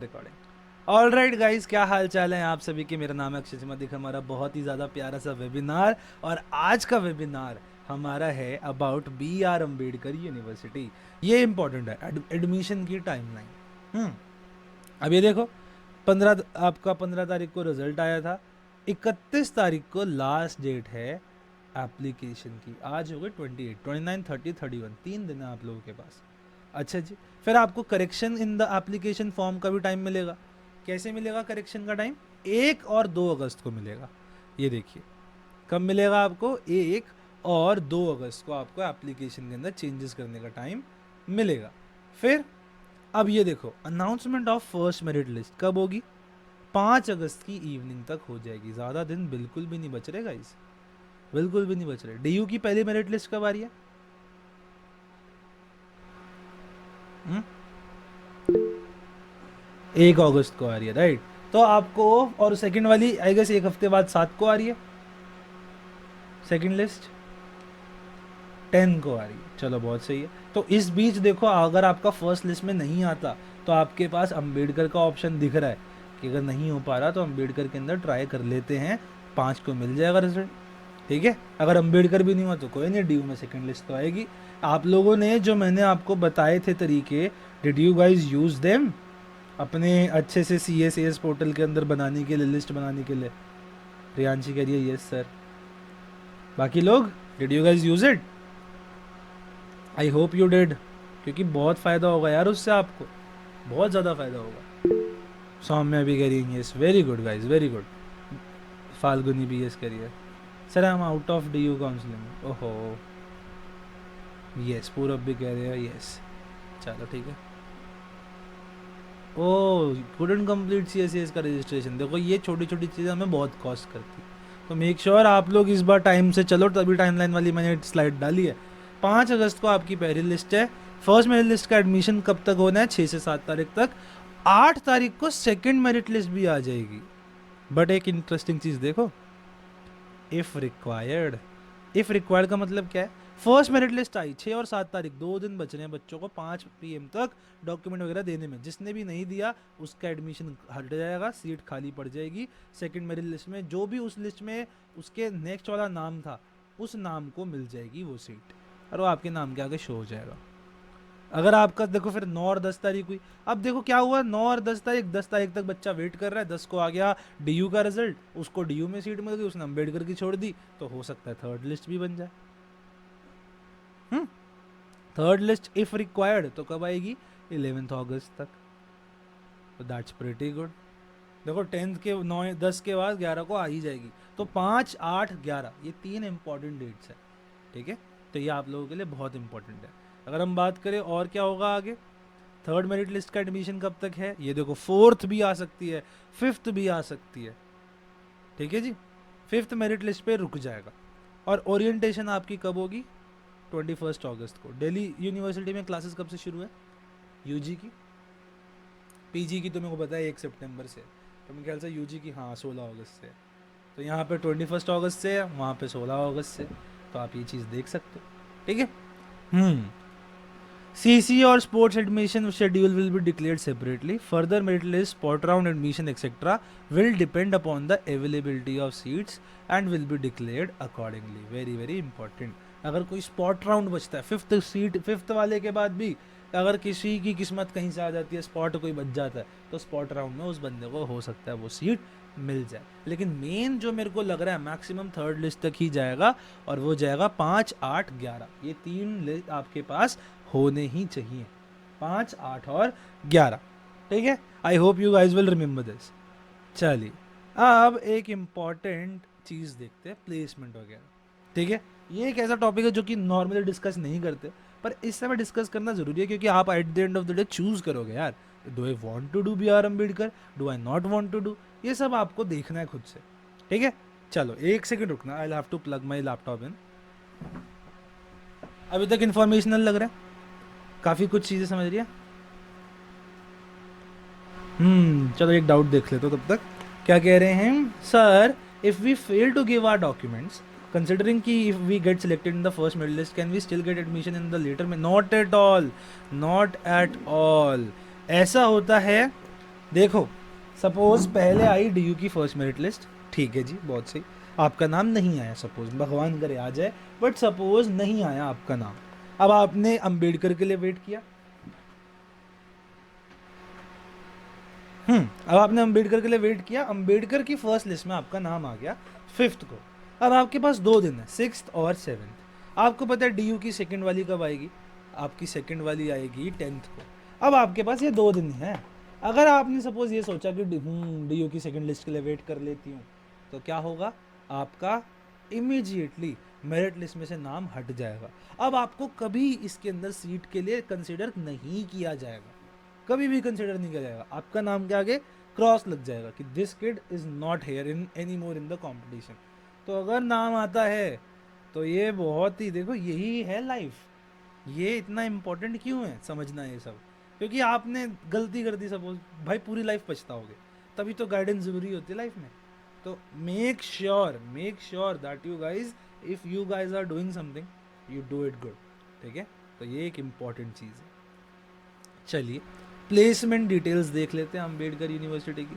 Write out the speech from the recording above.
Recording. All right guys, क्या हाल चाल है आप सभी के। मेरा नाम है अक्षय सिंह। हमारा बहुत ही ज़्यादा प्यारा सा वेबिनार, और आज का वेबिनार हमारा है अबाउट BR अम्बेडकर यूनिवर्सिटी। ये इंपॉर्टेंट है, एडमिशन की टाइमलाइन। अब ये देखो, 15 आपका 15 तारीख को रिजल्ट आया था, 31 तारीख को लास्ट डेट है एप्लीकेशन की। आज हो गए 28, 29, 30, 31, 3 दिन है आप लोगों के पास। अच्छा जी, फिर आपको correction in the application form का भी टाइम मिलेगा। कैसे मिलेगा करेक्शन का टाइम? 1 और 2 अगस्त को मिलेगा। ये देखिए, कब मिलेगा आपको? 1 और 2 अगस्त को आपको एप्लीकेशन के अंदर चेंजेस करने का टाइम मिलेगा। फिर अब ये देखो, announcement of first merit list कब होगी? 5 अगस्त की इवनिंग तक हो जाएगी। ज़्यादा दिन बिल्कुल भी नहीं बच रहे गाइस, बिल्कुल भी नहीं बच रहे। DU की पहली मेरिट लिस्ट कब आ रही है? 1 अगस्त को आ रही है, राइट? तो आपको, और सेकंड वाली आई गेस 1 हफ्ते बाद 7 को आ रही है सेकंड लिस्ट, 10 को आ रही है। चलो बहुत सही है। तो इस बीच देखो, अगर आपका फर्स्ट लिस्ट में नहीं आता तो आपके पास अंबेडकर का ऑप्शन दिख रहा है कि अगर नहीं हो पा रहा तो अंबेडकर के अंदर ट्राई कर लेते हैं, 5 को मिल जाएगा रिजल्ट। ठीक है, अगर अंबेडकर भी नहीं हुआ तो कोई नहीं, DU में सेकंड लिस्ट तो आएगी। आप लोगों ने जो मैंने आपको बताए थे तरीके, did you guys use them अपने अच्छे से CSAS पोर्टल के अंदर बनाने के लिए, लिस्ट बनाने के लिए? रियांशी कह रही है यस सर। बाकी लोग, did you guys use it? I hope you did, क्योंकि बहुत फ़ायदा होगा यार उससे, आपको बहुत ज़्यादा फ़ायदा होगा। सौम्या भी कह रही है yes, very good guys, very good. Falguni भी यस कह रही है। Sir I am out of DU counselling. ओहो यस, पूरब भी कह रहे हैं यस। चलो ठीक है। ओ कुडंट कंप्लीट CSAS का रजिस्ट्रेशन। देखो, ये छोटी छोटी चीज़ें हमें बहुत कॉस्ट करती, तो मेक श्योर आप लोग इस बार टाइम से चलो। तभी टाइमलाइन वाली मैंने स्लाइड डाली है। 5 अगस्त को आपकी पहली लिस्ट है। फर्स्ट मेरिट लिस्ट का एडमिशन कब तक होना है? 6 से 7 तारीख तक। 8 तारीख को सेकंड मेरिट लिस्ट भी आ जाएगी। बट एक इंटरेस्टिंग चीज़ देखो, इफ़ रिक्वायर्ड। इफ़ रिक्वायर्ड का मतलब क्या है? फर्स्ट मेरिट लिस्ट आई 6 और 7 तारीख, 2 दिन बच रहे हैं बच्चों को 5 PM तक डॉक्यूमेंट वगैरह देने में। जिसने भी नहीं दिया उसका एडमिशन हट जाएगा, सीट खाली पड़ जाएगी। सेकंड मेरिट लिस्ट में जो भी उस लिस्ट में उसके नेक्स्ट वाला नाम था, उस नाम को मिल जाएगी वो सीट, और वो आपके नाम के आगे शो हो जाएगा। अगर आपका देखो, फिर 9 और 10 तारीख हुई। अब देखो क्या हुआ, 9 और 10 तारीख, 10 तारीख तक बच्चा वेट कर रहा है। 10 को आ गया DU का रिजल्ट, उसको DU में सीट मिल गई, उसने अम्बेडकर की छोड़ दी, तो हो सकता है थर्ड लिस्ट भी बन जाए। थर्ड लिस्ट इफ रिक्वायर्ड तो कब आएगी? 11 अगस्त तक। तो दैट्स प्रीटी गुड। देखो 10th के 9 10 के बाद 11 को आ ही जाएगी। तो 5, 8, 11 ये 3 इंपॉर्टेंट डेट्स है। ठीक है, तो ये आप लोगों के लिए बहुत इंपॉर्टेंट है। अगर हम बात करें और क्या होगा आगे, थर्ड मेरिट लिस्ट का एडमिशन कब तक है? ये देखो, 4th भी आ सकती है, 5th भी आ सकती है। ठीक है जी, 5th मेरिट लिस्ट पे रुक जाएगा। और ओरिएंटेशन आपकी कब होगी? 21 अगस्त को। दिल्ली यूनिवर्सिटी में क्लासेस कब से शुरू है UG की? PG की तो मेरे को पता है 1 सितंबर से, तो मेरे ख्याल से UG की हाँ 16 अगस्त से। तो यहाँ पे 21 अगस्त से है, वहाँ पे 16 अगस्त से। तो आप ये चीज़ देख सकते हो। ठीक है। CC और sports admission schedule will be declared separately. Further merit list, sport round admission etc. will depend upon the availability of seats and will be declared accordingly. Very very important. अगर कोई स्पॉट राउंड बचता है, 5th seat, 5th वाले के बाद भी अगर किसी की किस्मत कहीं से आ जाती है, स्पॉट कोई बच जाता है, तो स्पॉट राउंड में उस बंदे को हो सकता है वो सीट मिल जाए। लेकिन मेन जो मेरे को लग रहा है मैक्सिमम थर्ड लिस्ट तक ही जाएगा, और वो जाएगा 5, 8, 11। ये 3 लिस्ट आपके पास होने ही चाहिए, 5, 8 और 11। ठीक है, I hope you guys will remember this. चलिए, अब एक इम्पॉर्टेंट चीज़ देखते हैं, प्लेसमेंट वगैरह। ठीक है, ये एक ऐसा टॉपिक है जो कि नॉर्मली डिस्कस नहीं करते, पर इस समय डिस्कस करना ज़रूरी है, क्योंकि आप at the end of the day choose करोगे यार, do I want to do BR Ambedkar, do I not want to do. ये सब आपको देखना है खुद से। ठीक है, चलो 1 सेकेंड रुकना, I have to plug my laptop in. अभी तक इन्फॉर्मेशनल लग रहा है, काफ़ी कुछ चीज़ें समझ रही है। चलो एक डाउट देख लेते हो तब तक। क्या कह रहे हैं sir, if we fail to give our documents, considering कि if we get selected in the first merit list, can we still get admission in the later में? Not at all, not at all. ऐसा होता है देखो, suppose पहले आई DU की first merit list, ठीक है जी, बहुत सही, आपका नाम नहीं आया, सपोज भगवान करे आ जाए, बट सपोज नहीं आया आपका नाम। अब आपने अंबेडकर के लिए वेट किया, अब आपने अंबेडकर के लिए वेट किया, अंबेडकर की फर्स्ट लिस्ट में आपका नाम आ गया फिफ्थ को। अब आपके पास 2 दिन है, सिक्स और सेवन्थ। आपको पता है डीयू की सेकंड वाली कब आएगी, आपकी सेकंड वाली आएगी 10th को। अब आपके पास ये 2 दिन है। अगर आपने सपोज ये सोचा कि डीयू की सेकंड लिस्ट के लिए वेट कर लेती हूँ, तो क्या होगा, आपका इमीजिएटली मेरिट लिस्ट में से नाम हट जाएगा। अब आपको कभी इसके अंदर सीट के लिए कंसिडर नहीं किया जाएगा, कभी भी कंसिडर नहीं किया जाएगा। आपका नाम के आगे क्रॉस लग जाएगा कि this kid is not here in any more in the competition. तो अगर नाम आता है तो ये बहुत ही, देखो यही है लाइफ, ये इतना इम्पोर्टेंट क्यों है समझना ये सब, क्योंकि आपने गलती कर दी सपोज, भाई पूरी लाइफ पछताओगे। तभी तो गाइडेंस ज़रूरी होती है लाइफ में। तो make sure that you guys, if you guys are doing something, you do it good, ठीक है। तो ये एक इम्पॉर्टेंट चीज़ है। चलिए प्लेसमेंट डिटेल्स देख लेते हैं अम्बेडकर यूनिवर्सिटी की।